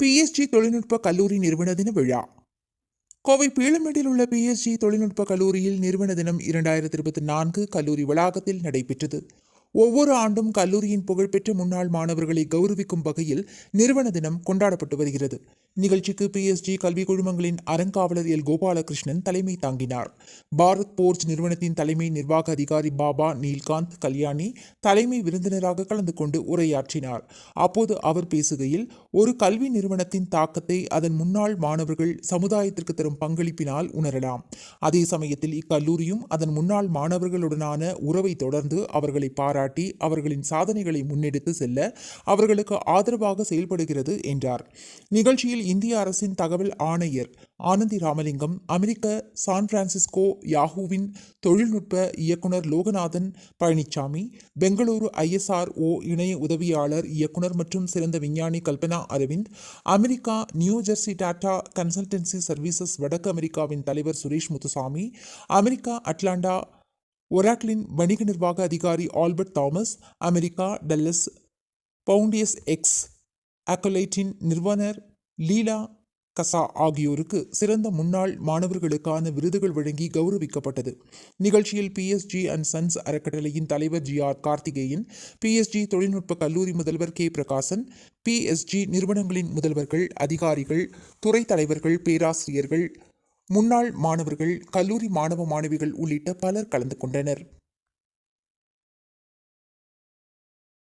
PSG தொழில்நுட்ப கல்லூரி நிறுவன தின விழா. கோவை பீளமேட்டில் உள்ள PSG தொழில்நுட்ப கல்லூரியில் நிறுவன தினம் 2024 கல்லூரி வளாகத்தில் நடைபெற்றது. ஒவ்வொரு ஆண்டும் கல்லூரியின் புகழ்பெற்ற முன்னாள் மாணவர்களை கௌரவிக்கும் வகையில் நிறுவன தினம் கொண்டாடப்பட்டு வருகிறது. நிகழ்ச்சிக்கு PSG கல்வி குழுமங்களின் அறங்காவலர் எல் கோபாலகிருஷ்ணன் தலைமை தாங்கினார். பாரத் போர்ஜ் நிறுவனத்தின் தலைமை நிர்வாக அதிகாரி பாபா நீல்காந்த் கல்யாணி தலைமை விருந்தினராக கலந்து கொண்டு உரையாற்றினார். அப்போது அவர் பேசுகையில், ஒரு கல்வி நிறுவனத்தின் தாக்கத்தை அதன் முன்னாள் மாணவர்கள் சமுதாயத்திற்கு தரும் பங்களிப்பினால் உணரலாம். அதே சமயத்தில் இக்கல்லூரியும் அதன் முன்னாள் மாணவர்களுடனான உறவை தொடர்ந்து அவர்களை பாராட்டி அவர்களின் சாதனைகளை முன்னெடுத்து செல்ல அவர்களுக்கு ஆதரவாக செயல்படுகிறது என்றார். நிகழ்ச்சியில் இந்திய அரசின் தகவல் ஆணையர் ஆனந்தி ராமலிங்கம், அமெரிக்க சான் பிரான்சிஸ்கோ யாஹூவின் தொழில்நுட்ப இயக்குனர் லோகநாதன் பழனிசாமி, பெங்களூரு ISRO இணைய உதவியாளர் இயக்குனர் மற்றும் சிறந்த விஞ்ஞானி கல்பனா அரவிந்த், அமெரிக்கா New Jersey Tata consultancy services வடக்கு அமெரிக்காவின் தலைவர் சுரேஷ் முத்துசாமி, அமெரிக்கா அட்லாண்டா ஒராக்கிளின் வணிக நிர்வாக அதிகாரி ஆல்பர்ட் தாமஸ், அமெரிக்கா டல்லஸ் பவுண்டியஸ் எக்ஸ் அக்கோலைட்டின் நிறுவனர் லீலா கசா ஆகியோருக்கு சிறந்த முன்னாள் மாணவர்களுக்கான விருதுகள் வழங்கி கௌரவிக்கப்பட்டது. நிகழ்ச்சியில் PSG அண்ட் சன்ஸ் அறக்கட்டளையின் தலைவர் GR கார்த்திகேயன், PSG தொழில்நுட்ப கல்லூரி முதல்வர் K பிரகாசன், PSG நிறுவனங்களின் முதல்வர்கள், அதிகாரிகள், துறை தலைவர்கள், பேராசிரியர்கள், முன்னாள் மாணவர்கள், கல்லூரி மாணவ மாணவிகள் உள்ளிட்ட பலர் கலந்து கொண்டனர்.